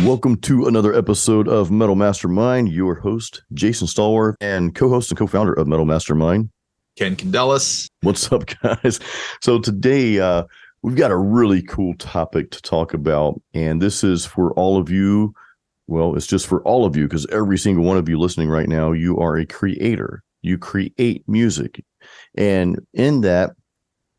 Welcome to another episode of Metal Mastermind. Your host, Jason Stallworth, and co-host and co-founder of Metal Mastermind, Ken Candelas. What's up, guys? So today, we've got a really cool topic to talk about, and this is for all of you. Well, it's just for all of you, because every single one of you listening right now, you are a creator. You create music, and in that,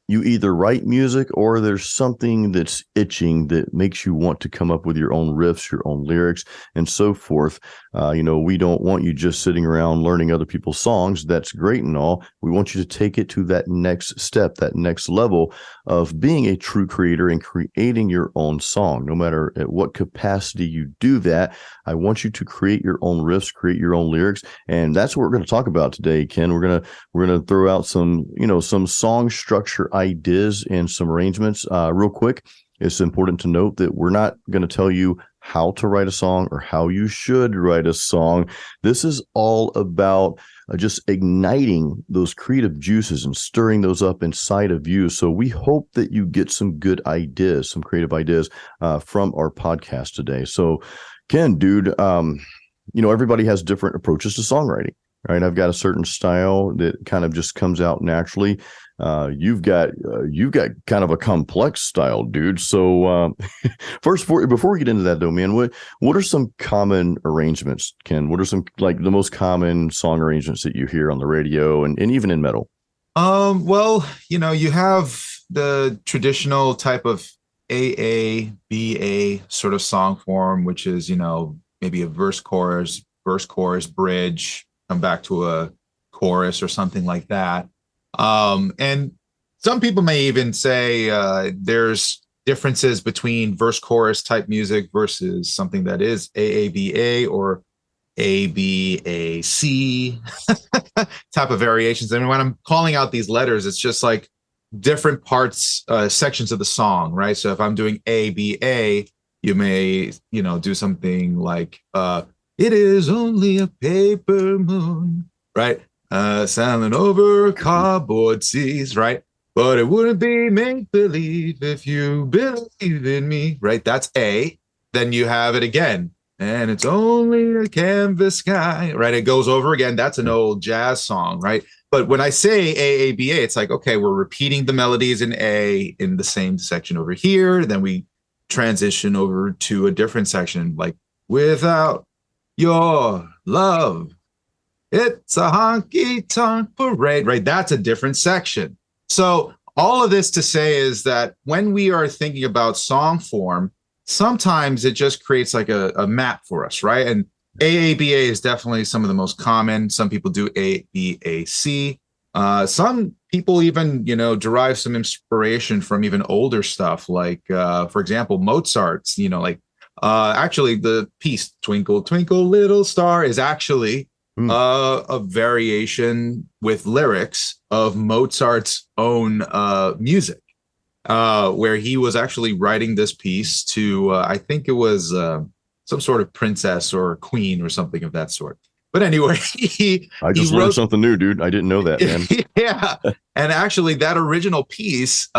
you either write music or there's something that's itching that makes you want to come up with your own riffs, your own lyrics, and so forth. We don't want you just sitting around learning other people's songs. That's great and all. We want you to take it to that next step, that next level of being a true creator and creating your own song. No matter at what capacity you do that, I want you to create your own riffs, create your own lyrics, and that's what we're going to talk about today, Ken. We're gonna throw out some song structure ideas and some arrangements. Real quick, it's important to note that we're not going to tell you how to write a song or how you should write a song. This is all about just igniting those creative juices and stirring those up inside of you. So we hope that you get some good ideas, some creative ideas from our podcast today. So Ken, dude, everybody has different approaches to songwriting, right? I've got a certain style that kind of just comes out naturally. You've got kind of a complex style, dude. So before we get into that though, man, what are some common arrangements, Ken? What are some like the most common song arrangements that you hear on the radio and even in metal? You have the traditional type of AABA sort of song form, which is, maybe a verse, chorus, bridge, come back to a chorus or something like that. And some people may even say there's differences between verse chorus type music versus something that is AABA or ABAC type of variations. I mean, when I'm calling out these letters, it's just like different parts, sections of the song, right? So if I'm doing ABA, you may, do something like, it is only a paper moon, right? Sailing over cardboard seas, right? But it wouldn't be make-believe if you believe in me, right? That's A. Then you have it again. And it's only a canvas sky, right? It goes over again. That's an old jazz song, right? But when I say AABA, it's like, okay, we're repeating the melodies in A in the same section over here. Then we transition over to a different section, like without your love, it's a honky-tonk parade, right? That's a different section. So all of this to say is that when we are thinking about song form, sometimes it just creates like a map for us, right? And AABA is definitely some of the most common. Some people do ABAC. Some people even, derive some inspiration from even older stuff, like, for example, Mozart's, actually the piece Twinkle, Twinkle, Little Star is actually a variation with lyrics of Mozart's own music, where he was actually writing this piece to, I think it was some sort of princess or queen or something of that sort. But anyway, I just learned something new, dude. I didn't know that, man. Yeah. And actually that original piece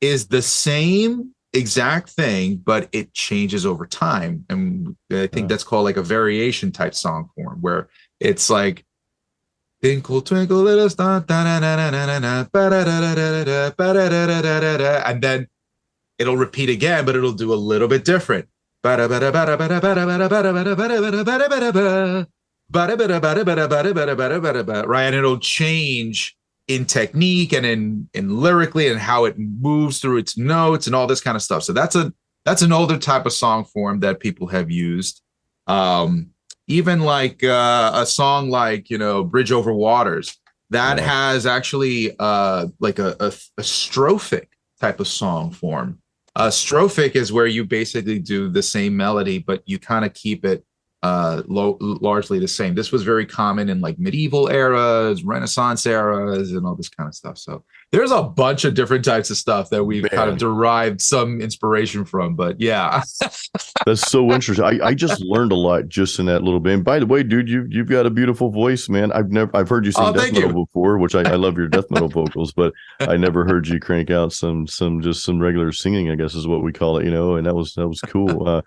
is the same exact thing, but it changes over time. And I think that's called like a variation type song form, where it's like twinkle, twinkle, little star, and then it'll repeat again, but it'll do a little bit different. Right, and it'll change in technique and in lyrically and how it moves through its notes and all this kind of stuff. So that's an older type of song form that people have used. Even like a song like, Bridge Over Waters, that has actually like a strophic type of song form. Strophic is where you basically do the same melody, but you kind of keep it largely the same. This was very common in like medieval eras, Renaissance eras, and all this kind of stuff. So there's a bunch of different types of stuff that we've kind of Man, derived some inspiration from. But yeah, that's so interesting. I just learned a lot just in that little bit. And by the way, dude, you've got a beautiful voice, man. I've heard you sing oh, death thank metal you. before, which I love your death metal vocals, but I never heard you crank out some regular singing, I guess is what we call it, and that was cool.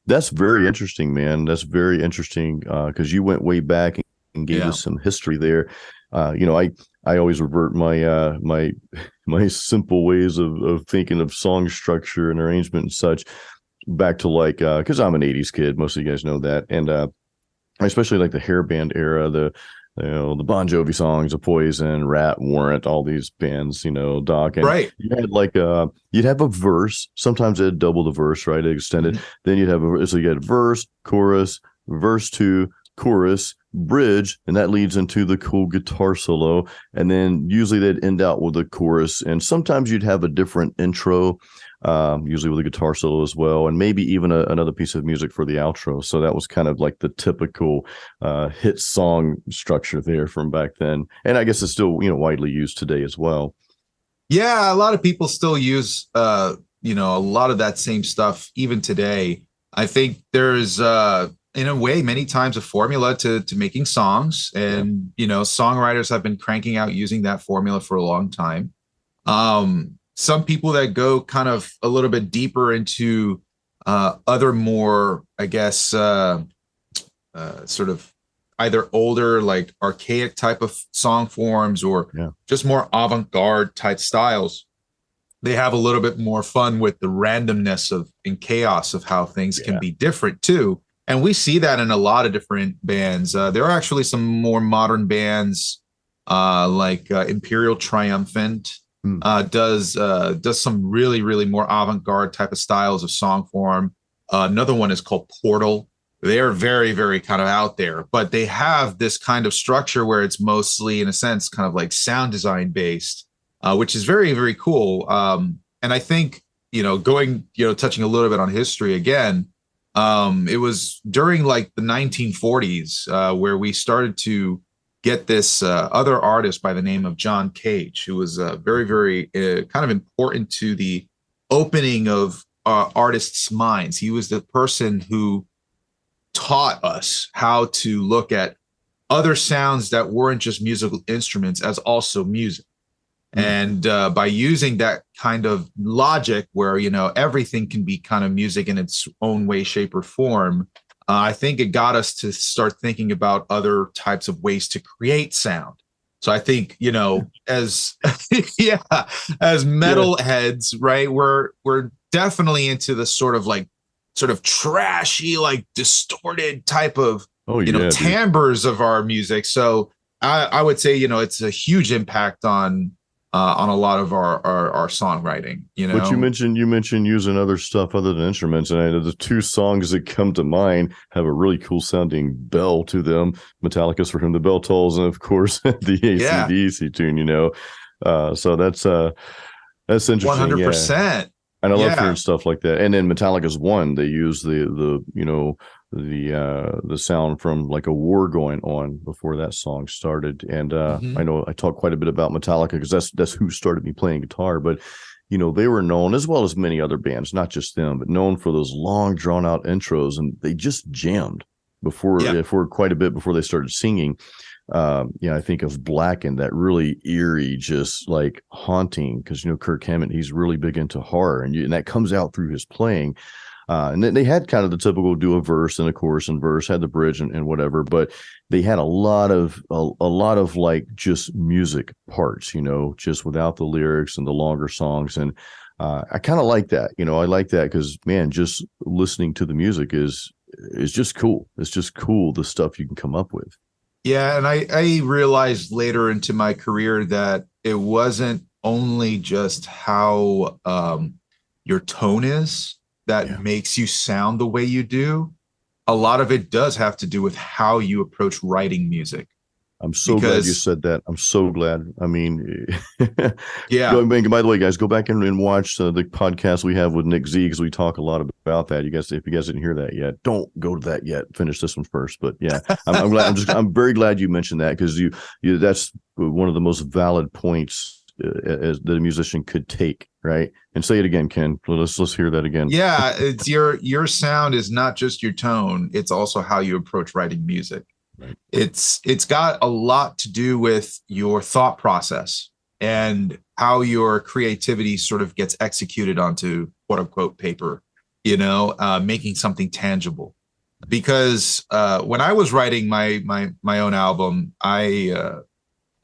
That's very interesting, man. That's very interesting because you went way back and gave Yeah. us some history there. I always revert my simple ways of thinking of song structure and arrangement and such back to like because I'm an 80s kid, most of you guys know that, and especially like the hair band era, the Bon Jovi songs, the Poison, Rat, Warrant, all these bands, Doc, and Right. you had like you'd have a verse, sometimes it'd double the verse, right, extended. Mhm. Then you'd have so you had verse, chorus, verse 2, chorus, bridge, and that leads into the cool guitar solo, and then usually they'd end out with a chorus, and sometimes you'd have a different intro, usually with a guitar solo as well, and maybe even another piece of music for the outro. So that was kind of like the typical hit song structure there from back then, and I guess it's still widely used today as well. Yeah, a lot of people still use a lot of that same stuff even today. I think there's in a way many times a formula to making songs, and songwriters have been cranking out using that formula for a long time. Some people that go kind of a little bit deeper into other more, I guess, sort of either older, like archaic type of song forms, or Yeah. just more avant-garde type styles. They have a little bit more fun with the randomness of and chaos of how things can Yeah. be different too. And we see that in a lot of different bands. There are actually some more modern bands like Imperial Triumphant Hmm. does some really, really more avant-garde type of styles of song form. Another one is called Portal. They're very, very kind of out there, but they have this kind of structure where it's mostly, in a sense, kind of like sound design based, which is very, very cool. And I think, touching a little bit on history again, it was during like the 1940s where we started to get this other artist by the name of John Cage, who was very, very kind of important to the opening of artists' minds. He was the person who taught us how to look at other sounds that weren't just musical instruments as also music. And by using that kind of logic where, everything can be kind of music in its own way, shape, or form, I think it got us to start thinking about other types of ways to create sound. So I think, as yeah, as metal heads, right, we're definitely into the sort of trashy, like distorted type of Oh yeah, dude. timbres of our music. So I would say, it's a huge impact on a lot of our songwriting. But you mentioned using other stuff other than instruments, and the two songs that come to mind have a really cool sounding bell to them. Metallica's "For Whom the Bell Tolls," and of course the AC/DC tune. So that's interesting. 100%. And I love hearing stuff like that. And then Metallica's "One," they use the sound from like a war going on before that song started. And I know I talk quite a bit about Metallica because that's who started me playing guitar. But they were known, as well as many other bands, not just them, but known for those long drawn out intros, and they just jammed for quite a bit before they started singing. I think of Blackened, that really eerie, just like haunting, because Kirk Hammett, he's really big into horror, and that comes out through his playing. And then they had kind of the typical do a verse and a chorus and verse, had the bridge and whatever, but they had a lot of like just music parts, just without the lyrics and the longer songs. And I kind of like that, I like that because, man, just listening to the music is just cool. It's just cool, the stuff you can come up with. Yeah, and I realized later into my career that it wasn't only just how your tone is that makes you sound the way you do. A lot of it does have to do with how you approach writing music. I'm so glad you because said that. I'm so glad. I mean, yeah, by the way, guys, go back and watch the podcast we have with Nick Z, because we talk a lot about that. You guys, if you guys didn't hear that yet, don't go to that yet. Finish this one first. But yeah, I'm glad. I'm very glad you mentioned that, because that's one of the most valid points as that a musician could take, right? And say it again, Ken. Let's hear that again. yeah, it's your sound is not just your tone, it's also how you approach writing music. Right. It's got a lot to do with your thought process and how your creativity sort of gets executed onto quote unquote paper, making something tangible. Because when I was writing my own album, I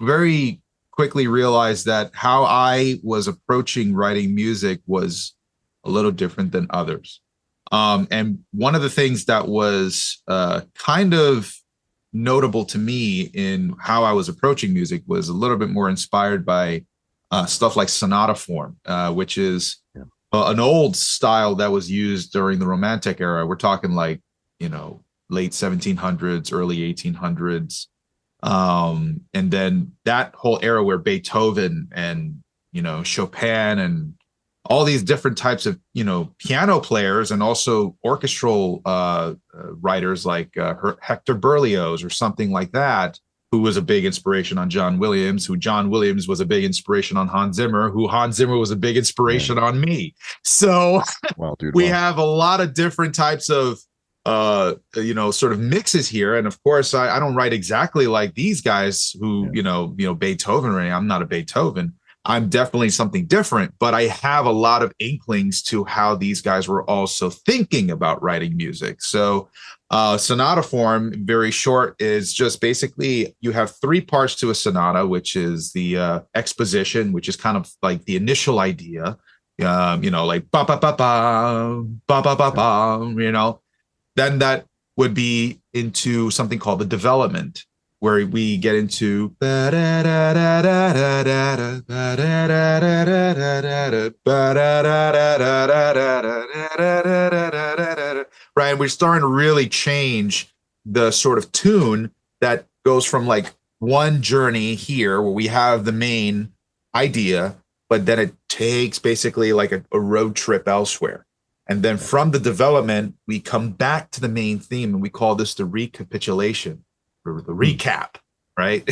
very quickly realized that how I was approaching writing music was a little different than others. And one of the things that was kind of notable to me in how I was approaching music was a little bit more inspired by stuff like sonata form, which is an old style that was used during the Romantic era. We're talking like, late 1700s, early 1800s. And then that whole era where Beethoven and, Chopin and all these different types of, piano players and also orchestral writers like Hector Berlioz or something like that, who was a big inspiration on John Williams, who John Williams was a big inspiration on Hans Zimmer, who Hans Zimmer was a big inspiration on me. So Wow, dude, we have a lot of different types of sort of mixes here. And of course, I don't write exactly like these guys who, Beethoven, or I'm not a Beethoven. I'm definitely something different, but I have a lot of inklings to how these guys were also thinking about writing music. So sonata form, very short, is just basically you have three parts to a sonata, which is the exposition, which is kind of like the initial idea, like ba ba ba ba ba ba ba ba, Then that would be into something called the development, where we get into right. We're starting to really change the sort of tune that goes from like one journey here where we have the main idea, but then it takes basically like a road trip elsewhere. And then from the development, we come back to the main theme, and we call this the recapitulation or the recap, right?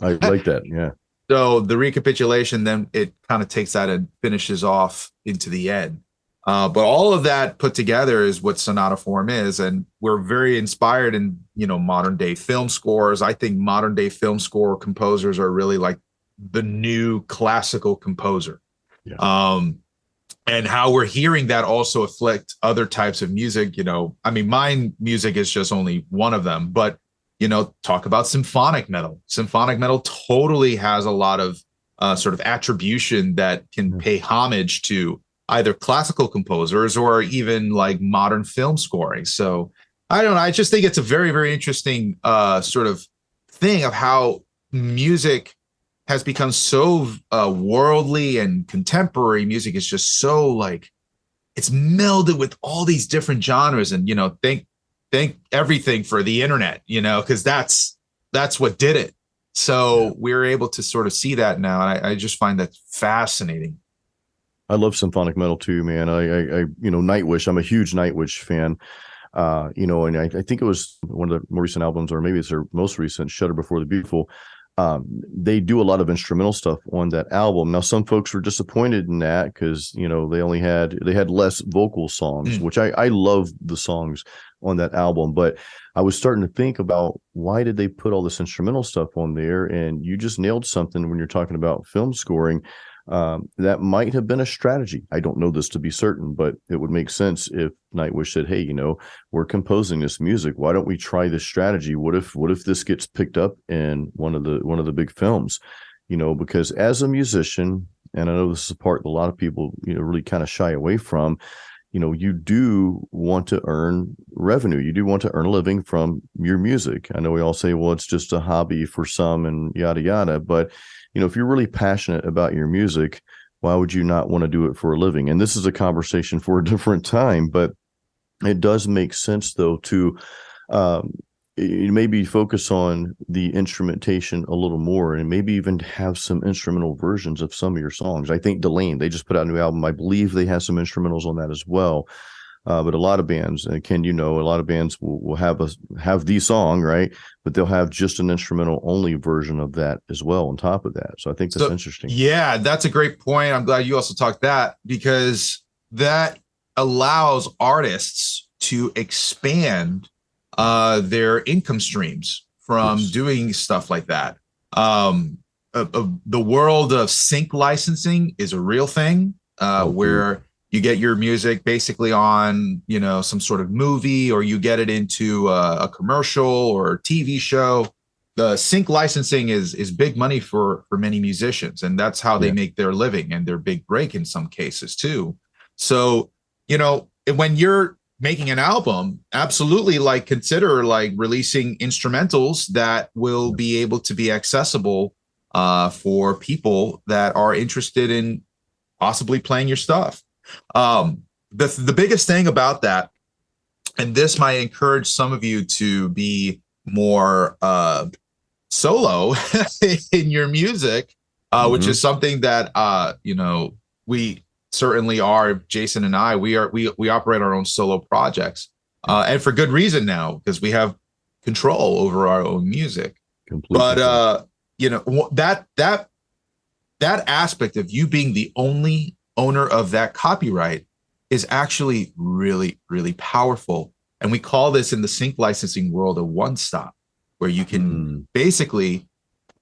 I like that. Yeah. So the recapitulation, then it kind of takes that and finishes off into the end. But all of that put together is what sonata form is. And we're very inspired in, modern day film scores. I think modern day film score composers are really like the new classical composer. Yeah. And how we're hearing that also affect other types of music. My music is just only one of them, but, talk about symphonic metal. Symphonic metal totally has a lot of sort of attribution that can pay homage to either classical composers or even like modern film scoring. So I don't know. I just think it's a very, very interesting sort of thing of how music has become so worldly, and contemporary music is just so like it's melded with all these different genres. And thank everything for the internet, because that's what did it. So we're able to sort of see that now, and I just find that fascinating. I love symphonic metal too, man. I Nightwish. I'm a huge Nightwish fan. And I think it was one of the more recent albums, or maybe it's their most recent, Shudder Before the Beautiful. They do a lot of instrumental stuff on that album. Now, some folks were disappointed in that because, they had less vocal songs, which I love the songs on that album. But I was starting to think about, why did they put all this instrumental stuff on there? And you just nailed something when you're talking about film scoring. That might have been a strategy. I don't know this to be certain, but it would make sense if Nightwish said, hey, we're composing this music. Why don't we try this strategy? What if this gets picked up in one of the big films? Because as a musician, and I know this is a part that a lot of people, really kind of shy away from, you do want to earn revenue. You do want to earn a living from your music. I know we all say, well, it's just a hobby for some and yada, yada. But, if you're really passionate about your music, why would you not want to do it for a living? And this is a conversation for a different time, but it does make sense, though, to, maybe focus on the instrumentation a little more, and maybe even have some instrumental versions of some of your songs. I think Delane, they just put out a new album. I believe they have some instrumentals on that as well. But a lot of bands, and Ken, a lot of bands will have the song, right? But they'll have just an instrumental only version of that as well on top of that. So I think that's interesting. Yeah, that's a great point. I'm glad you also talked that, because that allows artists to expand their income streams from doing stuff like that. The world of sync licensing is a real thing, where you get your music basically on, some sort of movie, or you get it into a commercial or a TV show. The sync licensing is big money for many musicians, and that's how they make their living and their big break in some cases too. So, when you're making an album, absolutely, like, consider like releasing instrumentals that will be able to be accessible for people that are interested in possibly playing your stuff. The biggest thing about that, and this might encourage some of you to be more solo in your music, which is something that we certainly are. Jason and I, we operate our own solo projects, and for good reason now, because we have control over our own music. But that aspect of you being the only owner of that copyright is actually really, really powerful. And we call this in the sync licensing world a one-stop, where you can basically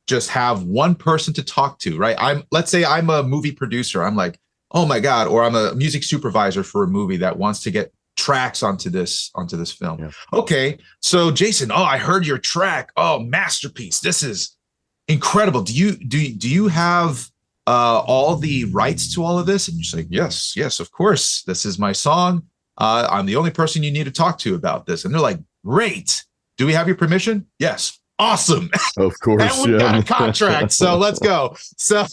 just have one person to talk to, right? Let's say I'm a movie producer. I'm like, oh my God, or I'm a music supervisor for a movie that wants to get tracks onto this film. Yeah. Okay, so Jason, I heard your track. Oh, masterpiece. This is incredible. Do you have all the rights to all of this? And you're like, yes, of course. This is my song. I'm the only person you need to talk to about this. And they're like, great. Do we have your permission? Yes. Awesome. Of course. And we got a contract. So let's go. So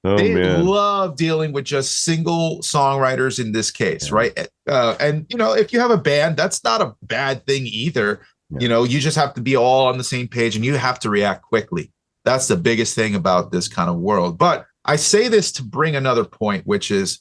they love dealing with just single songwriters in this case, right? And if you have a band, that's not a bad thing either. You just have to be all on the same page, and you have to react quickly. That's the biggest thing about this kind of world. But I say this to bring another point, which is,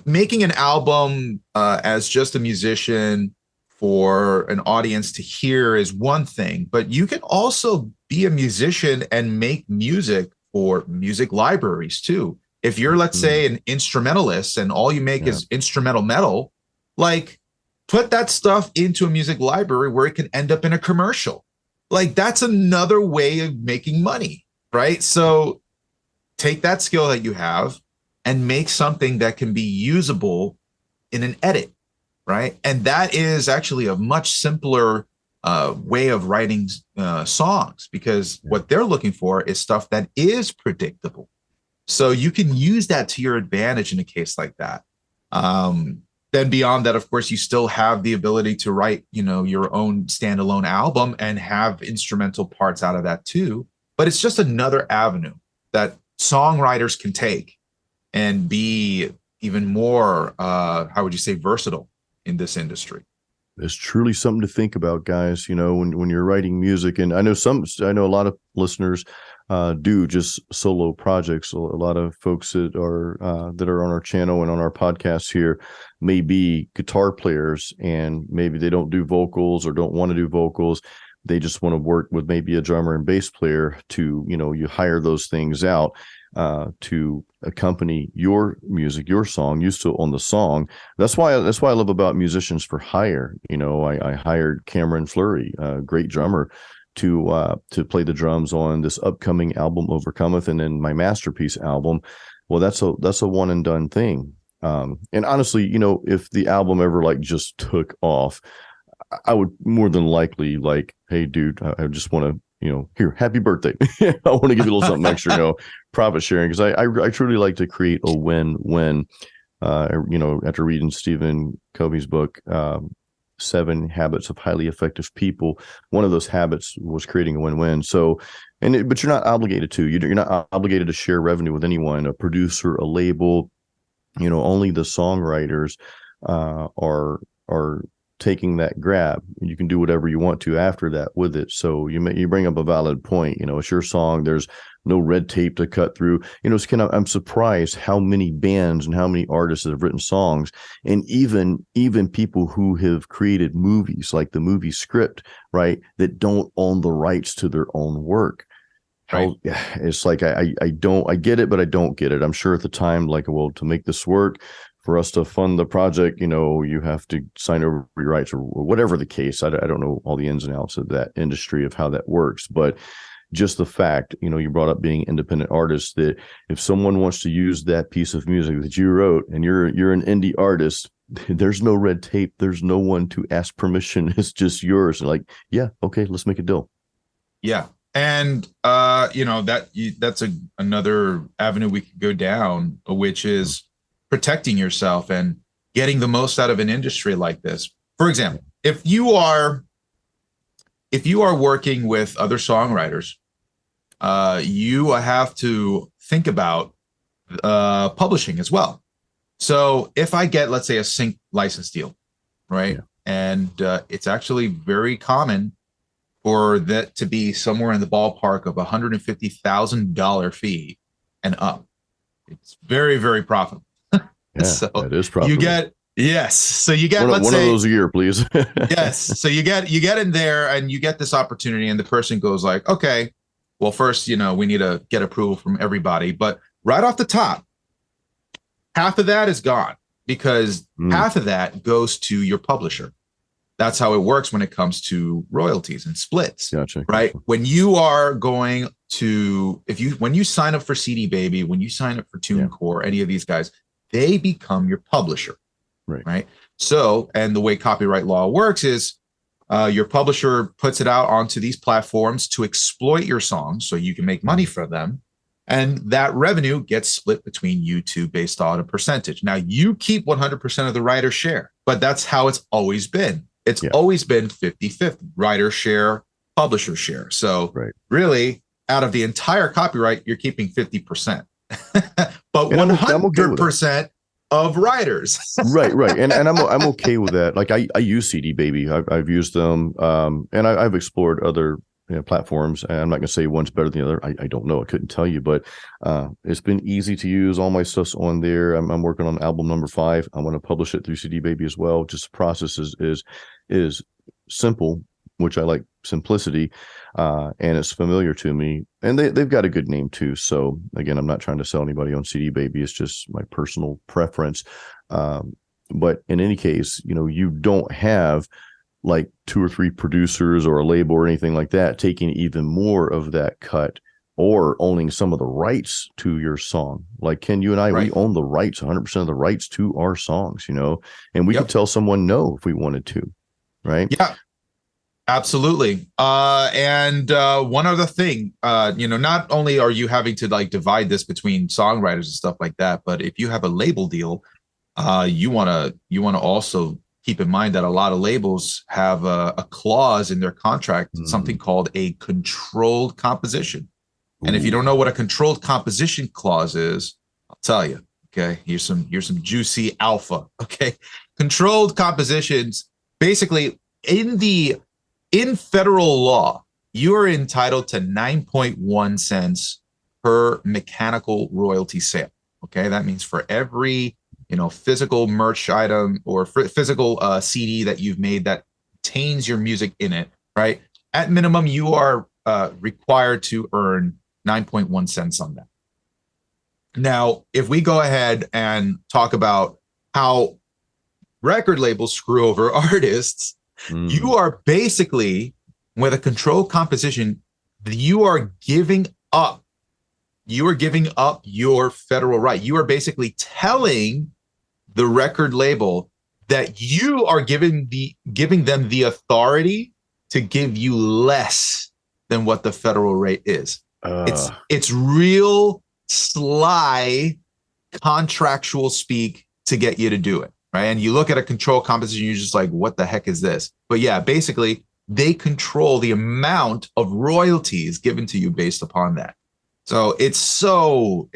making an album as just a musician for an audience to hear is one thing, but you can also be a musician and make music for music libraries too. If you're, let's say, an instrumentalist and all you make is instrumental metal, like, put that stuff into a music library where it can end up in a commercial. Like, that's another way of making money, right? So take that skill that you have and make something that can be usable in an edit, right? And that is actually a much simpler way of writing songs, because what they're looking for is stuff that is predictable. So you can use that to your advantage in a case like that. Then beyond that, of course, you still have the ability to write, your own standalone album and have instrumental parts out of that too. But it's just another avenue that songwriters can take and be even more, how would you say, versatile in this industry. It's truly something to think about, guys. When you're writing music, and I know a lot of listeners do just solo projects. A lot of folks that are on our channel and on our podcast here may be guitar players, and maybe they don't do vocals or don't want to do vocals. They just want to work with maybe a drummer and bass player to, you hire those things out to accompany your music, your song. You still own the song. That's why I love about Musicians for Hire. I hired Cameron Fleury, a great drummer, to play the drums on this upcoming album, Overcometh, and then my Masterpiece album. Well, that's a one and done thing. And honestly, if the album ever just took off, I would more than likely hey, dude, I just want to, here, happy birthday. I want to give you a little something extra, profit sharing, because I truly like to create a win-win. After reading Stephen Covey's book, 7 Habits of Highly Effective People, one of those habits was creating a win-win. So, but you're not obligated to. You're not obligated to share revenue with anyone, a producer, a label. Only the songwriters are taking that grab. You can do whatever you want to after that with it. So you bring up a valid point. It's your song. There's no red tape to cut through. It's I'm surprised how many bands and how many artists that have written songs, and even people who have created movies, like the movie script, right, that don't own the rights to their own work. How it's like I get it, but I don't get it. I'm sure at the time, like, well, to make this work, for us to fund the project, you have to sign over your rights or whatever the case. I don't know all the ins and outs of that industry of how that works, but just the fact, you brought up being independent artists, that if someone wants to use that piece of music that you wrote and you're an indie artist, there's no red tape. There's no one to ask permission. It's just yours. And like, yeah, okay, let's make a deal. Yeah. And, that's another avenue we could go down, which is protecting yourself and getting the most out of an industry like this. For example, if you are working with other songwriters, you have to think about publishing as well. So if I get, let's say, a sync license deal, right? Yeah. And it's actually very common for that to be somewhere in the ballpark of $150,000 fee and up. It's very, very profitable. Yeah, so that is profitable. You get So you get one of those a year, please. Yes. So you get in there and you get this opportunity, and the person goes like, okay, well, first, we need to get approval from everybody. But right off the top, half of that is gone, because half of that goes to your publisher. That's how it works when it comes to royalties and splits. Gotcha. Right. When you are going to, when you sign up for CD Baby, when you sign up for TuneCore, any of these guys, they become your publisher. Right. So, and the way copyright law works is your publisher puts it out onto these platforms to exploit your songs so you can make money for them. And that revenue gets split between you two based on a percentage. Now, you keep 100% of the writer's share, but that's how it's always been. It's always been 50-50, writer share, publisher share. So really, out of the entire copyright, you're keeping 50%, but 100% of writers. Right. And I'm okay with that. Like I use CD Baby. I've used them, and I've explored other platforms. And I'm not going to say one's better than the other. I don't know. I couldn't tell you, but it's been easy to use. All my stuff's on there. I'm working on album number 5. I want to publish it through CD Baby as well. Just the process is simple, which I like simplicity, and it's familiar to me. And they've got a good name too. So again, I'm not trying to sell anybody on CD Baby. It's just my personal preference. But in any case, you don't have like 2 or 3 producers or a label or anything like that taking even more of that cut or owning some of the rights to your song. Like Ken, you and I, we own the rights, 100% of the rights to our songs, and we could tell someone no if we wanted to. Right. Yeah, absolutely. And one other thing, not only are you having to like divide this between songwriters and stuff like that, but if you have a label deal, you want to also keep in mind that a lot of labels have a clause in their contract, something called a controlled composition. Ooh. And if you don't know what a controlled composition clause is, I'll tell you. Okay, here's some juicy alpha. Okay, controlled compositions. Basically, in federal law, you are entitled to 9.1 cents per mechanical royalty sale. Okay, that means for every physical merch item or physical CD that you've made that contains your music in it, right? At minimum, you are required to earn 9.1 cents on that. Now, if we go ahead and talk about how record labels screw over artists, you are basically, with a controlled composition, you are giving up your federal right. You are basically telling the record label that you are giving them the authority to give you less than what the federal rate is. It's real sly contractual speak to get you to do it. Right. And you look at a control composition, you're just like, what the heck is this? But yeah, basically, they control the amount of royalties given to you based upon that. So it's so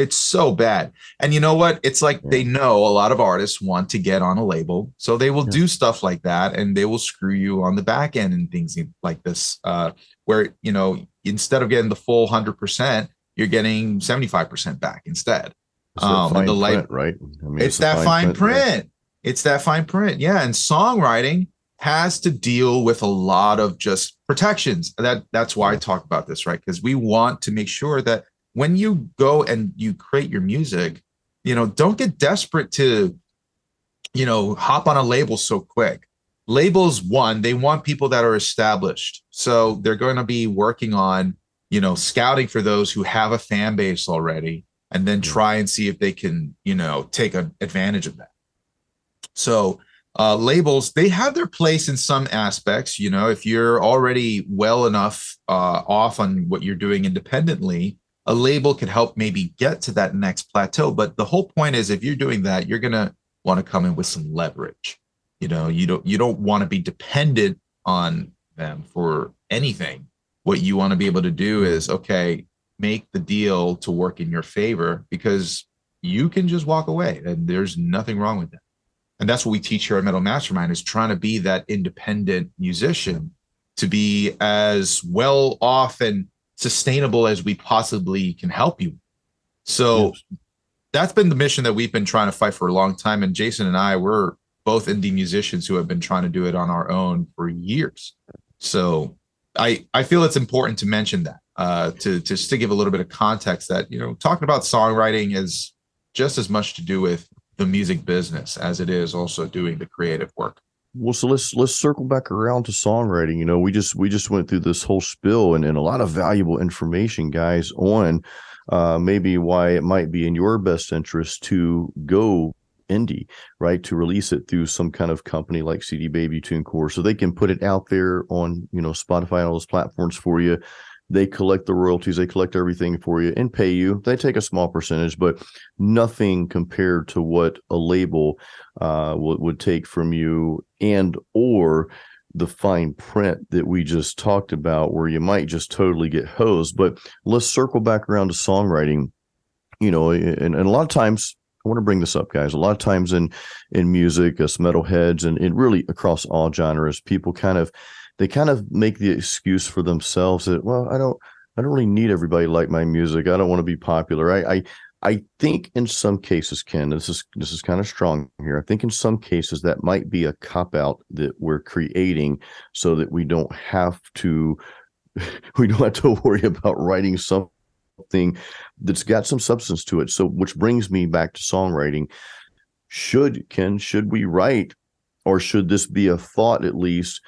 bad. And you know what? It's like Yeah. they know a lot of artists want to get on a label. So they will Yeah. do stuff like that and they will screw you on the back end and things like this. Where, instead of getting the full 100%, you're getting 75% back instead. It's that And fine the life, print, right? I mean, it's it's a that fine fine print there. print. It's that fine print. Yeah. And songwriting has to deal with a lot of just protections. That's why I Yeah. talk about this, right? Because we want to make sure that when you go and you create your music, don't get desperate to, hop on a label so quick. Labels, one, they want people that are established. So they're going to be working on, scouting for those who have a fan base already and then Yeah. try and see if they can, take advantage of that. So labels, they have their place in some aspects. If you're already well enough off on what you're doing independently, a label could help maybe get to that next plateau. But the whole point is, if you're doing that, you're gonna want to come in with some leverage. You don't want to be dependent on them for anything. What you want to be able to do Yeah. is, okay, make the deal to work in your favor because you can just walk away, and there's nothing wrong with that. And that's what we teach here at Metal Mastermind, is trying to be that independent musician, to be as well off and sustainable as we possibly can help you. So Yes. that's been the mission that we've been trying to fight for a long time. And Jason and I, we're both indie musicians who have been trying to do it on our own for years. So I feel it's important to mention that, to just to give a little bit of context that, talking about songwriting is just as much to do with the music business as it is also doing the creative work. Well, so let's circle back around to songwriting. We just went through this whole spill and a lot of valuable information, guys, on maybe why it might be in your best interest to go indie, right? To release it through some kind of company like CD Baby, TuneCore, so they can put it out there on, Spotify and all those platforms for you. They collect the royalties, they collect everything for you and pay you. They take a small percentage, but nothing compared to what a label would take from you, and or the fine print that we just talked about, where you might just totally get hosed. But let's circle back around to songwriting. And a lot of times, I want to bring this up, guys. A lot of times in music, us metalheads, and really across all genres, people kind of make the excuse for themselves that, well, I don't really need everybody to like my music. I don't want to be popular. I think in some cases, Ken, this is kind of strong here. I think in some cases that might be a cop out that we're creating so that we don't have to worry about writing something that's got some substance to it. So, which brings me back to songwriting. Should we write, or should this be a thought at least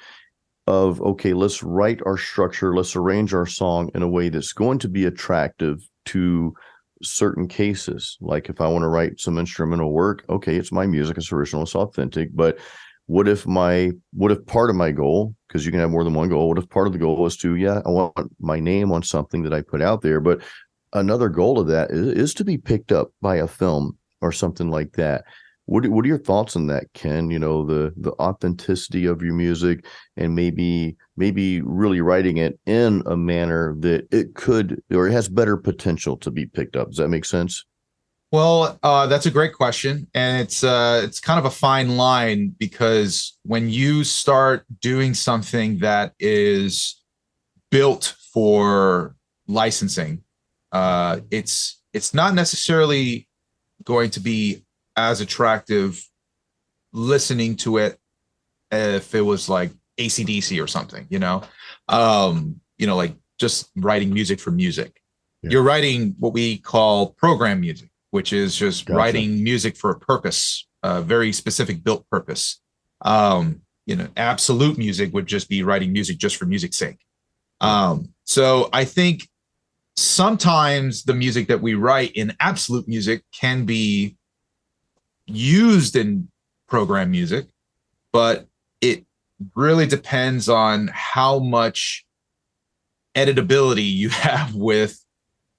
of, okay, let's write our structure, let's arrange our song in a way that's going to be attractive to certain cases. Like if I want to write some instrumental work, okay, it's my music, it's original, it's authentic. But what if part of my goal, because you can have more than one goal, what if part of the goal is to, I want my name on something that I put out there, but another goal of that is to be picked up by a film or something like that. What are your thoughts on that, Ken? The authenticity of your music, and maybe really writing it in a manner that it could, or it has better potential to be picked up. Does that make sense? Well, that's a great question, and it's kind of a fine line, because when you start doing something that is built for licensing, it's not necessarily going to be as attractive listening to it if it was like AC/DC or something, like just writing music for music. Yeah. You're writing what we call program music, which is just Gotcha. writing music for a purpose, a very specific built purpose. Absolute music would just be writing music just for music's sake. So I think sometimes the music that we write in absolute music can be used in program music, but it really depends on how much editability you have with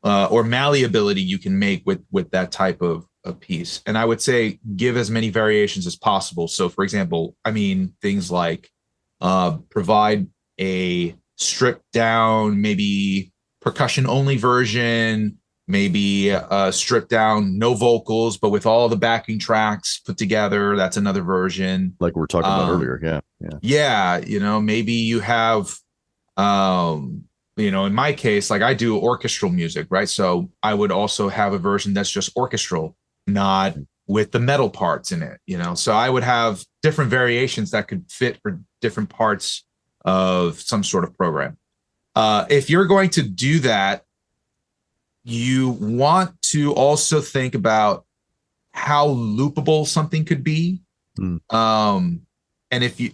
or malleability you can make with that type of piece. And I would say give as many variations as possible. So for example, things like provide a stripped down, maybe percussion only version, maybe stripped down, no vocals, but with all the backing tracks put together. That's another version. Like we were talking about earlier. Yeah. Yeah, maybe you have in my case, like I do orchestral music, right? So I would also have a version that's just orchestral, not with the metal parts in it, So I would have different variations that could fit for different parts of some sort of program. If you're going to do that, you want to also think about how loopable something could be. And if you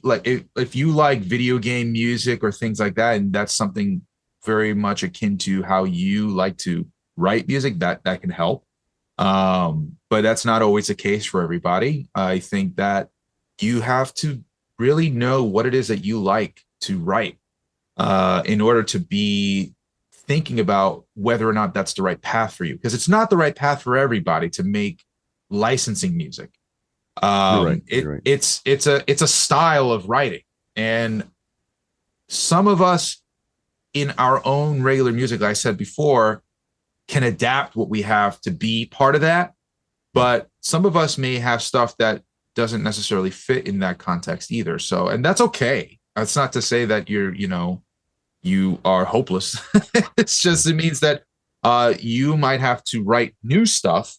like video game music or things like that, and that's something very much akin to how you like to write music, that can help. But that's not always the case for everybody. I think that you have to really know what it is that you like to write in order to be thinking about whether or not that's the right path for you, because it's not the right path for everybody to make licensing music. You're right. It's a style of writing, and some of us in our own regular music, like I said before, can adapt what we have to be part of that. But some of us may have stuff that doesn't necessarily fit in that context either. So, and that's okay. That's not to say that you are hopeless. It's just, it means that you might have to write new stuff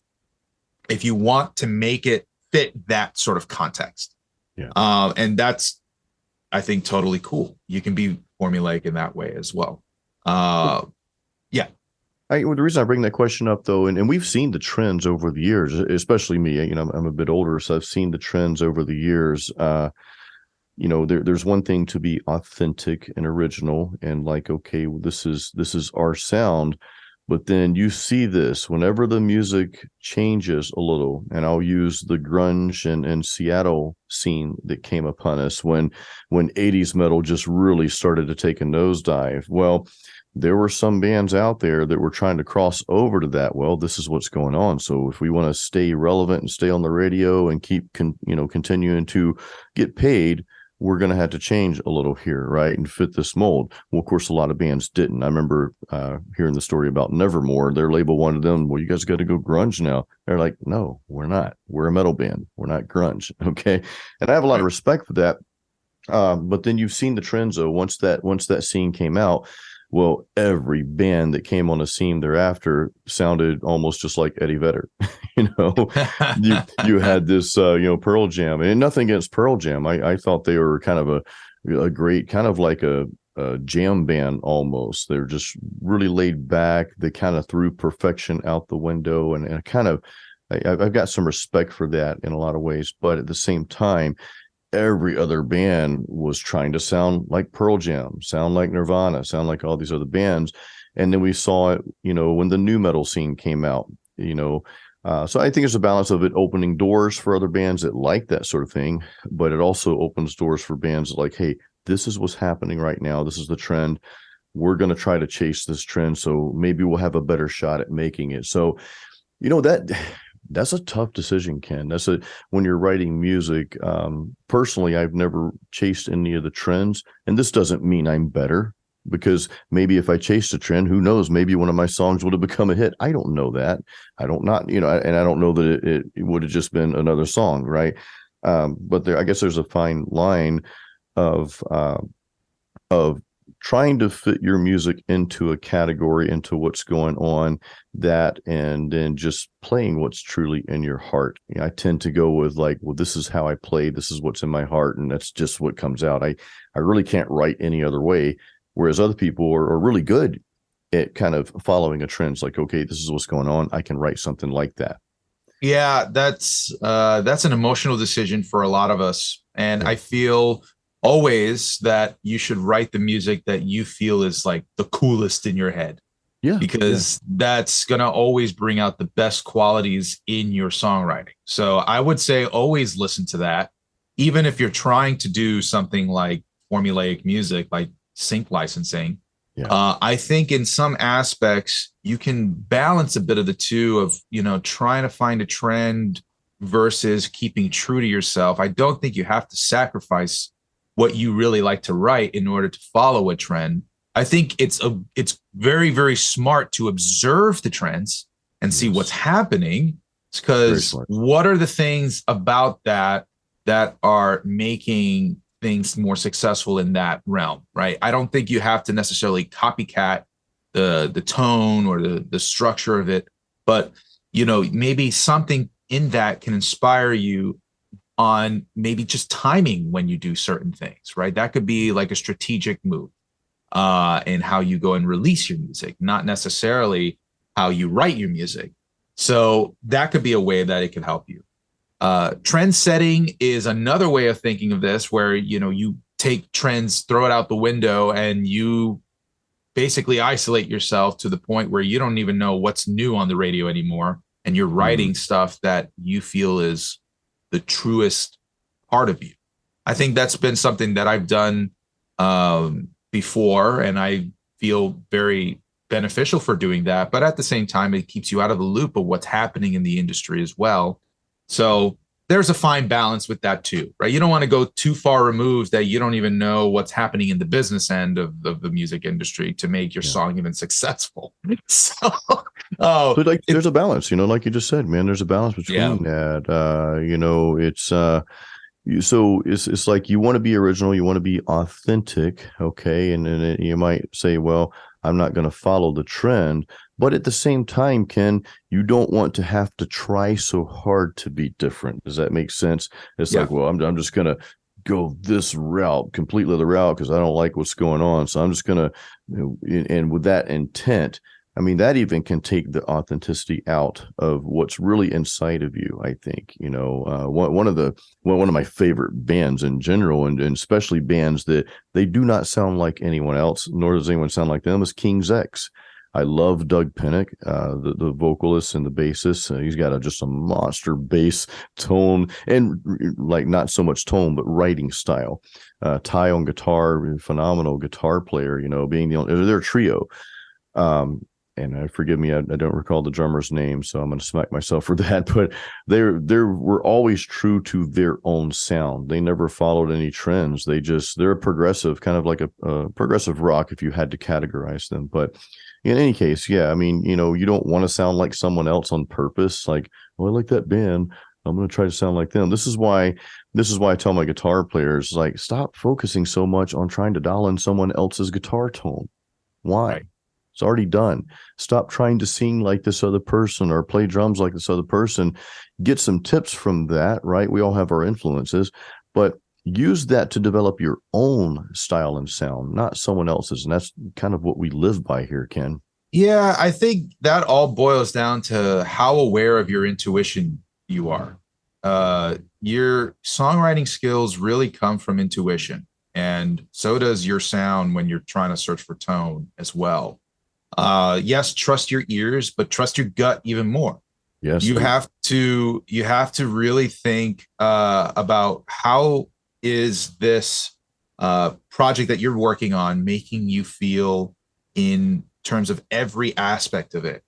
if you want to make it fit that sort of context. Yeah. And that's, I think, totally cool. You can be formulaic in that way as well. Yeah. The reason I bring that question up, though, and we've seen the trends over the years, especially me, I'm a bit older, so I've seen the trends over the years. There's one thing to be authentic and original and like, okay, this is our sound. But then you see this whenever the music changes a little, and I'll use the grunge and Seattle scene that came upon us when 80s metal just really started to take a nosedive. Well, there were some bands out there that were trying to cross over to that. Well, this is what's going on. So if we want to stay relevant and stay on the radio and keep continuing to get paid, we're going to have to change a little here, right, and fit this mold. Well, of course, a lot of bands didn't. I remember hearing the story about Nevermore. Their label wanted them, well, you guys got to go grunge now. They're like, no, we're not. We're a metal band. We're not grunge, okay? And I have a lot of respect for that. But then you've seen the trends, though. Once that scene came out, well, every band that came on the scene thereafter sounded almost just like Eddie Vedder. You had this, Pearl Jam, and nothing against Pearl Jam. I thought they were kind of a great, kind of like a jam band almost. They're just really laid back. They kind of threw perfection out the window, and I've got some respect for that in a lot of ways. But at the same time, every other band was trying to sound like Pearl Jam, sound like Nirvana, sound like all these other bands. And then we saw it, when the new metal scene came out, so I think it's a balance of it opening doors for other bands that like that sort of thing, but it also opens doors for bands like, hey, this is what's happening right now. This is the trend. We're going to try to chase this trend. So maybe we'll have a better shot at making it. So, that's a tough decision, Ken. When you're writing music. Personally, I've never chased any of the trends, and this doesn't mean I'm better, because maybe if I chased a trend, who knows? Maybe one of my songs would have become a hit. I don't know that. I don't know that it would have just been another song, right? But I guess there's a fine line of trying to fit your music into a category, into what's going on, and then just playing what's truly in your heart. I tend to go with like, well, this is how I play. This is what's in my heart. And that's just what comes out. I really can't write any other way. Whereas other people are really good at kind of following a trend. It's like, okay, this is what's going on. I can write something like that. Yeah, that's an emotional decision for a lot of us. And I feel always that you should write the music that you feel is like the coolest in your head. Yeah. Because that's going to always bring out the best qualities in your songwriting. So I would say always listen to that. Even if you're trying to do something like formulaic music, like sync licensing, I think in some aspects you can balance a bit of the two of, trying to find a trend versus keeping true to yourself. I don't think you have to sacrifice what you really like to write in order to follow a trend. I think it's very, very smart to observe the trends and see what's Yes. happening. Very Because smart. what are the things about that are making things more successful in that realm, right? I don't think you have to necessarily copycat the tone or the structure of it, but maybe something in that can inspire you on maybe just timing when you do certain things, right? That could be like a strategic move in how you go and release your music, not necessarily how you write your music. So that could be a way that it can help you. Trend setting is another way of thinking of this, where you take trends, throw it out the window, and you basically isolate yourself to the point where you don't even know what's new on the radio anymore, and you're writing stuff that you feel is the truest part of you. I think that's been something that I've done before, and I feel very beneficial for doing that. But at the same time, it keeps you out of the loop of what's happening in the industry as well. So there's a fine balance with that too, right? You don't want to go too far removed that you don't even know what's happening in the business end of the music industry to make your song even successful. So, So like there's a balance, like you just said, man, there's a balance between that. It's like you want to be original, you want to be authentic, okay? And then you might say, well, I'm not going to follow the trend, but at the same time, Ken, you don't want to have to try so hard to be different. Does that make sense? It's like, well, I'm just going to go this route, completely the route, because I don't like what's going on. So I'm just going to, and with that intent, I mean, that even can take the authenticity out of what's really inside of you. I think, one of my favorite bands in general, and especially bands that they do not sound like anyone else, nor does anyone sound like them, is King's X. I love Doug Pinnick, the vocalist and the bassist. He's got just a monster bass tone, and like not so much tone, but writing style. Ty on guitar, phenomenal guitar player. Being they're a trio. And forgive me, I don't recall the drummer's name, so I'm going to smack myself for that. But they were always true to their own sound. They never followed any trends. They're a progressive, kind of like a progressive rock, if you had to categorize them. But in any case, yeah, I mean, you don't want to sound like someone else on purpose. Like, I like that band, I'm going to try to sound like them. This is why I tell my guitar players, like, stop focusing so much on trying to dial in someone else's guitar tone. Why? Right. It's already done. Stop trying to sing like this other person or play drums like this other person. Get some tips from that, right? We all have our influences, but use that to develop your own style and sound, not someone else's. And that's kind of what we live by here, Ken. Yeah, I think that all boils down to how aware of your intuition you are. Your songwriting skills really come from intuition, and so does your sound when you're trying to search for tone as well. Yes, trust your ears, but trust your gut even more. Yes, you have to really think about how is this project that you're working on making you feel in terms of every aspect of it.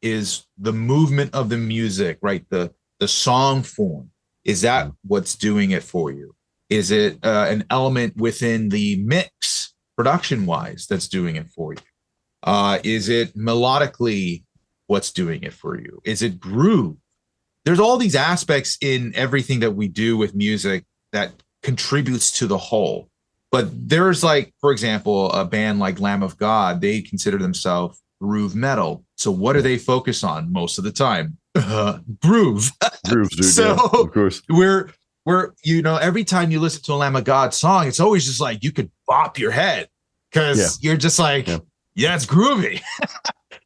Is the movement of the music, right? The song form, is that what's doing it for you? Is it an element within the mix production wise that's doing it for you? Is it melodically what's doing it for you? Is it groove? There's all these aspects in everything that we do with music that contributes to the whole. But there's, like, for example, a band like Lamb of God, they consider themselves groove metal. So what do they focus on most of the time? Groove. Grooves, dude. So yeah, of course. we're every time you listen to a Lamb of God song, it's always just like you could bop your head because you're just like, yeah, it's groovy.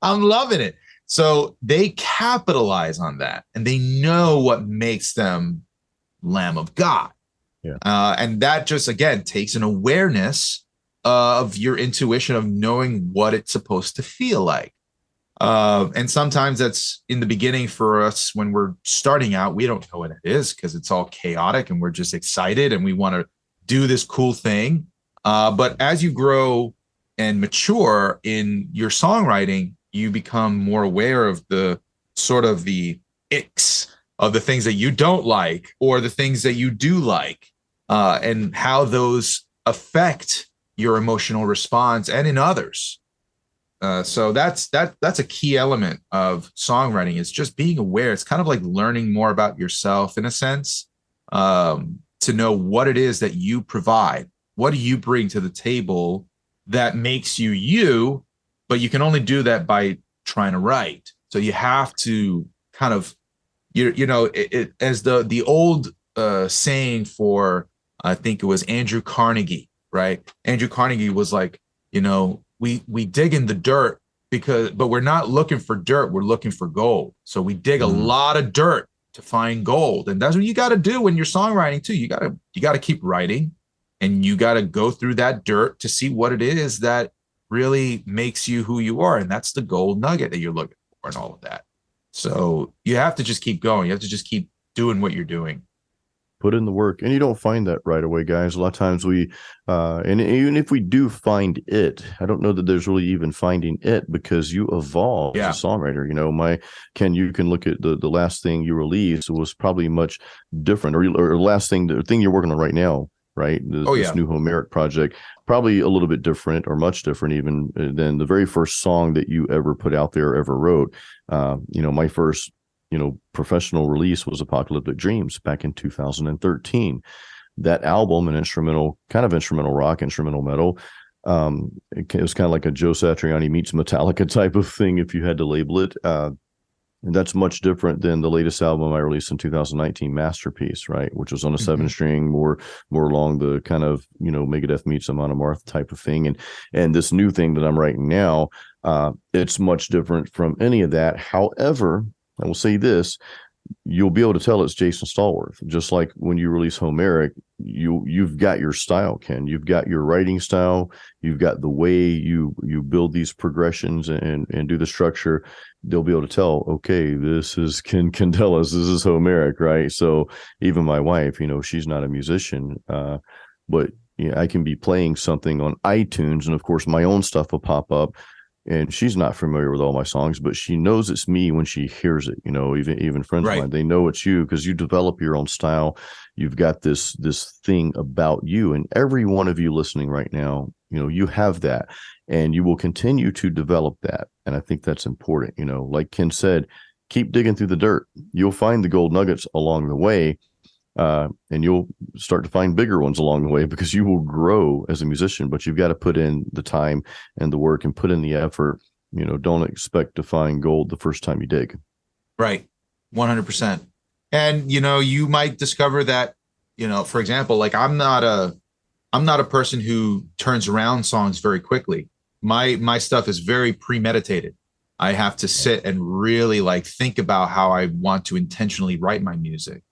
I'm loving it. So they capitalize on that, and they know what makes them Lamb of God. Yeah. And that just, again, takes an awareness of your intuition of knowing what it's supposed to feel like. And sometimes that's in the beginning for us when we're starting out, we don't know what it is because it's all chaotic and we're just excited and we want to do this cool thing. But as you grow and mature in your songwriting, you become more aware of the sort of the icks of the things that you don't like or the things that you do like, and how those affect your emotional response and in others. So that's a key element of songwriting, is just being aware. It's kind of like learning more about yourself in a sense, to know what it is that you provide. What do you bring to the table that makes you you? But you can only do that by trying to write. So you have to kind of, as the old saying for, I think it was Andrew Carnegie, right? Andrew Carnegie was like, we dig in the dirt but we're not looking for dirt, we're looking for gold. So we dig a lot of dirt to find gold. And that's what you got to do when you're songwriting too. You got to keep writing, and you got to go through that dirt to see what it is that really makes you who you are. And that's the gold nugget that you're looking for and all of that. So you have to just keep going. You have to just keep doing what you're doing. Put in the work, and you don't find that right away, guys. A lot of times we and even if we do find it, I don't know that there's really even finding it, because you evolve as a songwriter. You can look at the last thing you released was probably much different, or the thing you're working on right now, right? This new Homeric project, probably a little bit different, or much different even than the very first song that you ever put out there or ever wrote. My first professional release was Apocalyptic Dreams back in 2013. That album, kind of instrumental rock, instrumental metal, it was kind of like a Joe Satriani meets Metallica type of thing, if you had to label it. And that's much different than the latest album I released in 2019, Masterpiece, right? Which was on a 7-string, more along the kind of, Megadeth meets Amon Amarth type of thing. And this new thing that I'm writing now, it's much different from any of that. However, I will say this: you'll be able to tell it's Jason Stallworth. Just like when you release Homeric, you've got your style, Ken. You've got your writing style. You've got the way you build these progressions and do the structure. They'll be able to tell, okay, this is Ken Candelas. This is Homeric, right? So even my wife, she's not a musician, but I can be playing something on iTunes, and of course my own stuff will pop up. And she's not familiar with all my songs, but she knows it's me when she hears it. Even friends of mine, they know it's you, because you develop your own style. You've got this thing about you, and every one of you listening right now, you have that, and you will continue to develop that. And I think that's important. Like Ken said, keep digging through the dirt. You'll find the gold nuggets along the way. And you'll start to find bigger ones along the way, because you will grow as a musician, but you've got to put in the time and the work and put in the effort. Don't expect to find gold the first time you dig. Right. 100%. And, you might discover that, for example, like I'm not a person who turns around songs very quickly. My stuff is very premeditated. I have to sit and really think about how I want to intentionally write my music,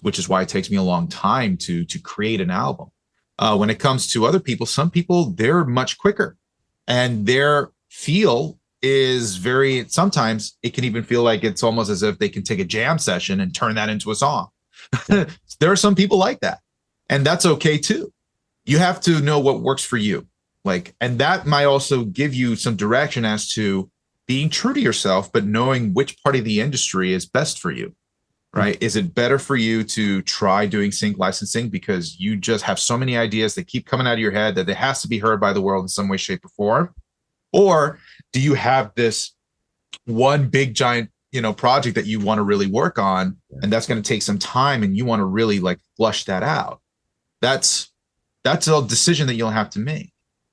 which is why it takes me a long time to create an album. When it comes to other people, some people, they're much quicker, and their feel is sometimes it can even feel like it's almost as if they can take a jam session and turn that into a song. There are some people like that, and that's okay too. You have to know what works for you. And that might also give you some direction as to being true to yourself, but knowing which part of the industry is best for you. Right? Is it better for you to try doing sync licensing because you just have so many ideas that keep coming out of your head that it has to be heard by the world in some way, shape, or form? Or do you have this one big giant, project that you want to really work on, and that's going to take some time, and you want to really flush that out? That's a decision that you'll have to make.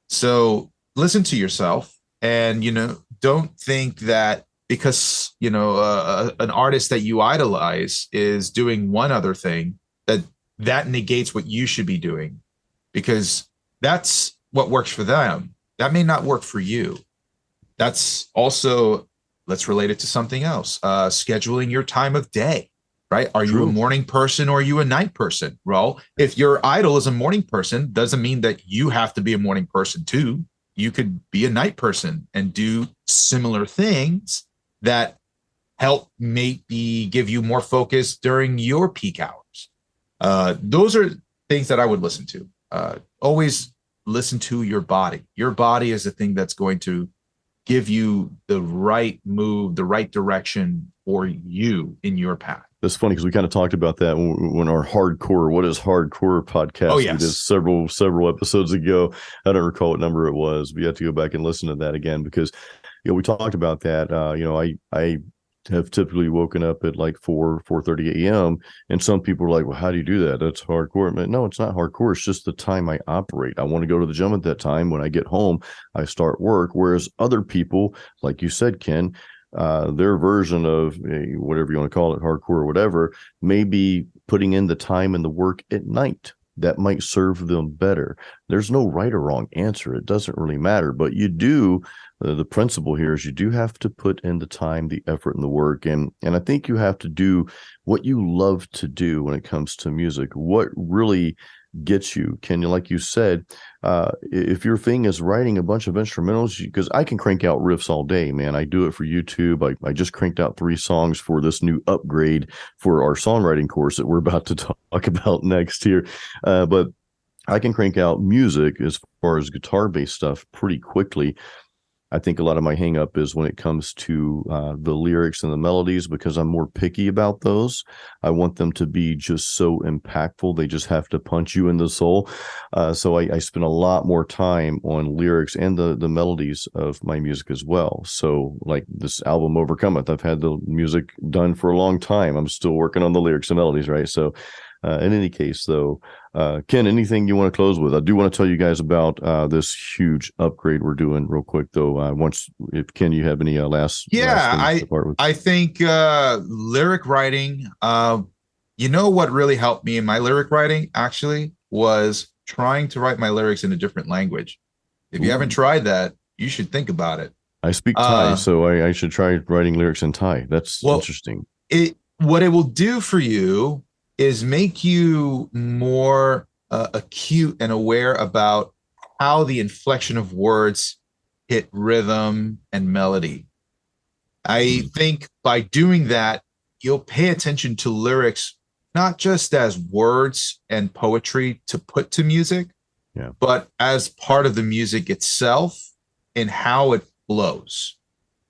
So listen to yourself, and don't think that because an artist that you idolize is doing one other thing that negates what you should be doing, because that's what works for them. That may not work for you. That's also, let's relate it to something else. Scheduling your time of day, right? Are you a morning person or are you a night person? Well, if your idol is a morning person, doesn't mean that you have to be a morning person too. You could be a night person and do similar things that help maybe give you more focus during your peak hours. Those are things that I would listen to. Always listen to your body. Your body is the thing that's going to give you the right move, the right direction for you in your path. That's funny because we kind of talked about that when our hardcore, what is hardcore Oh, podcast we did yes. several episodes ago. I don't recall what number it was. We have to go back and listen to that again because, we talked about that. I have typically woken up at like 4:30 a.m. and some people are like, well, how do you do that? That's hardcore. But no, it's not hardcore. It's just the time I operate. I want to go to the gym at that time. When I get home, I start work. Whereas other people, like you said, Ken, their version of whatever you want to call it, hardcore or whatever, may be putting in the time and the work at night. That might serve them better. There's no right or wrong answer. It doesn't really matter. But you do, the principle here is you do have to put in the time, the effort, and the work. And I think you have to do what you love to do when it comes to music. What really gets you, Can you, like you said, if your thing is writing a bunch of instrumentals, because I can crank out riffs all day, man. I do it for YouTube. I just cranked out 3 songs for this new upgrade for our songwriting course that we're about to talk about next here. But I can crank out music as far as guitar-based stuff pretty quickly. I think a lot of my hang up is when it comes to the lyrics and the melodies, because I'm more picky about those. I want them to be just so impactful. They just have to punch you in the soul. So I spend a lot more time on lyrics and the melodies of my music as well. So like this album Overcometh, I've had the music done for a long time. I'm still working on the lyrics and melodies, right? So in any case, though, Ken, anything you want to close with? I do want to tell you guys about this huge upgrade we're doing real quick, though. If Ken, you have any last things to part with? I think lyric writing, what really helped me in my lyric writing actually was trying to write my lyrics in a different language. If you haven't tried that, you should think about it. I speak Thai, so I should try writing lyrics in Thai. That's interesting. What it will do for you is make you more acute and aware about how the inflection of words hit rhythm and melody. I think by doing that, you'll pay attention to lyrics, not just as words and poetry to put to music, but as part of the music itself and how it flows.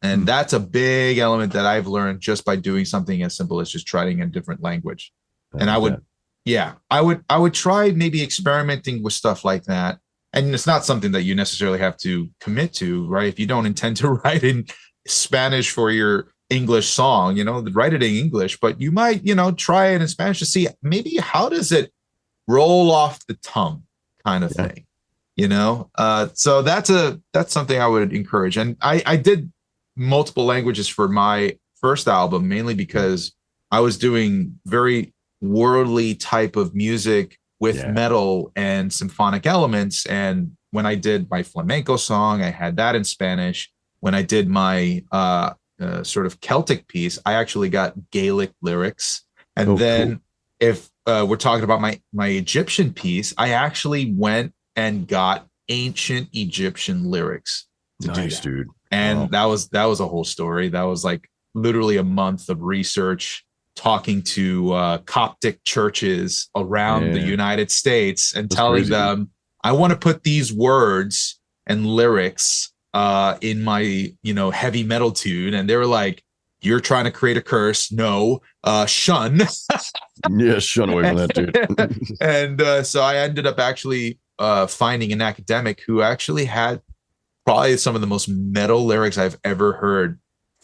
And that's a big element that I've learned just by doing something as simple as just trying a different language. And I would try maybe experimenting with stuff like that. And it's not something that you necessarily have to commit to, right? If you don't intend to write in Spanish for your English song, write it in English, but you might, try it in Spanish to see maybe how does it roll off the tongue kind of thing, So that's something I would encourage. And I did multiple languages for my first album, mainly because I was doing very worldly type of music with metal and symphonic elements. And when I did my flamenco song, I had that in Spanish. When I did my sort of Celtic piece, I actually got Gaelic lyrics. And then if we're talking about my Egyptian piece, I actually went and got ancient Egyptian lyrics. Nice, dude. And that was a whole story. That was like literally a month of research, talking to Coptic churches around the United States and telling them, I want to put these words and lyrics in my, heavy metal tune. And they were like, you're trying to create a curse. No, shun. Shun away from that, dude. And so I ended up actually finding an academic who actually had probably some of the most metal lyrics I've ever heard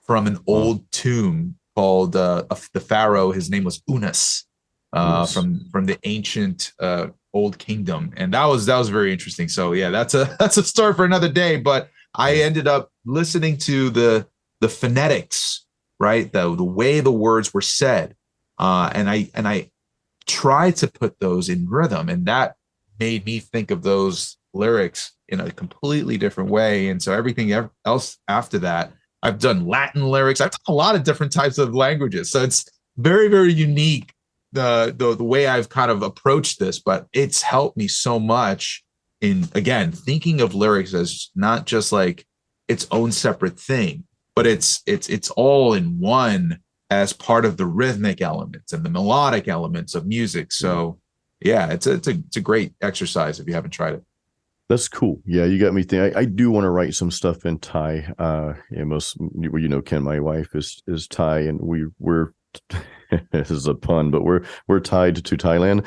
from an old tomb called the pharaoh. His name was Unas, from the ancient old kingdom, and that was very interesting. So that's a story for another day. But I ended up listening to the phonetics, right, the way the words were said, and I tried to put those in rhythm, and that made me think of those lyrics in a completely different way. And so everything else after that, I've done Latin lyrics. I've done a lot of different types of languages. So it's very, very unique, the way I've kind of approached this, but it's helped me so much in, again, thinking of lyrics as not just like its own separate thing, but it's all in one as part of the rhythmic elements and the melodic elements of music. So it's a great exercise if you haven't tried it. That's cool. Yeah, you got me thinking. I do want to write some stuff in Thai. Ken, my wife is Thai, and we're this is a pun, but we're tied to Thailand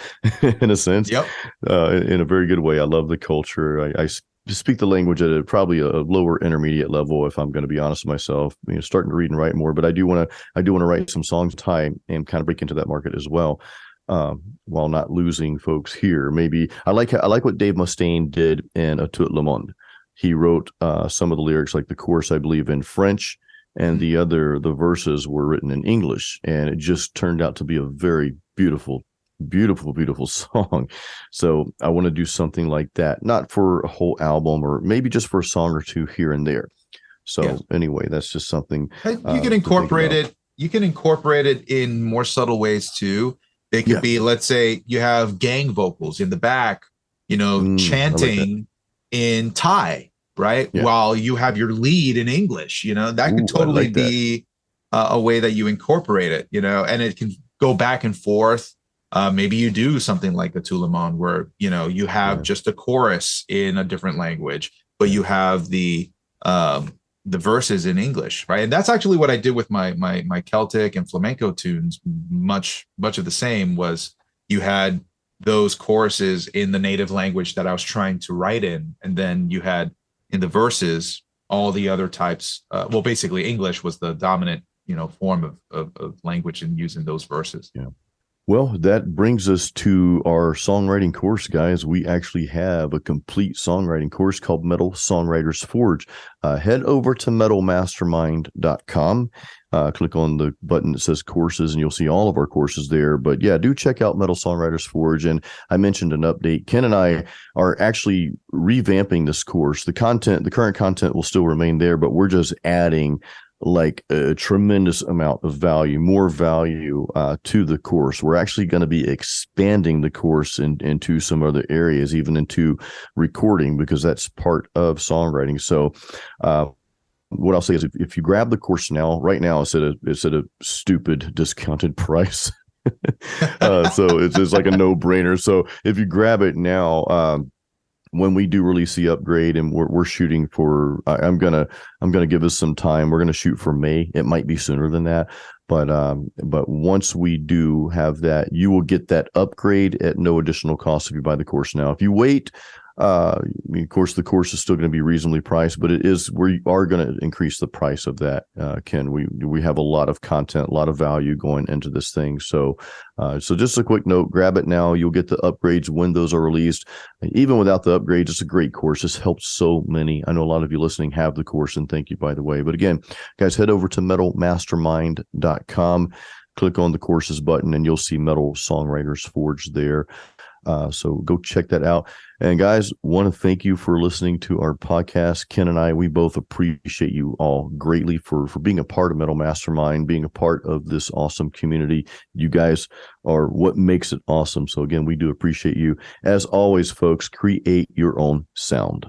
in a sense, Yep. in a very good way. I love the culture. I speak the language at probably a lower intermediate level, if I'm going to be honest with myself. Starting to read and write more, but I do want to write some songs Thai and kind of break into that market as well, while not losing folks here. Maybe I like what Dave Mustaine did in A Tout Le Monde. He wrote some of the lyrics, like the chorus, I believe, in French, and the verses were written in English, and it just turned out to be a very beautiful song. So I want to do something like that, not for a whole album, or maybe just for a song or two here and there. So anyway, that's just something you can incorporate it. You can incorporate it in more subtle ways too. It could be, let's say you have gang vocals in the back, chanting in Thai, right? Yeah. While you have your lead in English, that could totally be a way that you incorporate it, and it can go back and forth. Maybe you do something like the Tout Le Monde, where, you have just a chorus in a different language, but you have the verses in English, right? And that's actually what I did with my Celtic and flamenco tunes. Much of the same was, you had those choruses in the native language that I was trying to write in, and then you had in the verses all the other types. Basically English was the dominant, form of language, and using those verses. Yeah. Well, that brings us to our songwriting course, guys. We actually have a complete songwriting course called Metal Songwriters Forge. Head over to metalmastermind.com. Click on the button that says courses, and you'll see all of our courses there. But yeah, do check out Metal Songwriters Forge. And I mentioned an update. Ken and I are actually revamping this course. The current content will still remain there, but we're just adding like a tremendous amount of value, more value to the course. We're actually going to be expanding the course into some other areas, even into recording, because that's part of songwriting. So what I'll say is, if you grab the course right now, it's at a stupid discounted price. So it's like a no-brainer. So if you grab it now, when we do release the upgrade, and we're shooting for, I'm gonna give us some time. We're gonna shoot for May. It might be sooner than that, but once we do have that, you will get that upgrade at no additional cost if you buy the course now. If you wait, of course, the course is still going to be reasonably priced, but we are going to increase the price of that. Ken, we have a lot of content, a lot of value going into this thing. So just a quick note, grab it now. You'll get the upgrades when those are released. Even without the upgrades, it's a great course. It's helped so many. I know a lot of you listening have the course, and thank you, by the way. But again, guys, head over to metalmastermind.com, click on the courses button, and you'll see Metal Songwriters Forge there. So go check that out. And guys, want to thank you for listening to our podcast. Ken and I, we both appreciate you all greatly for being a part of Metal Mastermind, being a part of this awesome community. You guys are what makes it awesome. So again, we do appreciate you. As always, folks, create your own sound.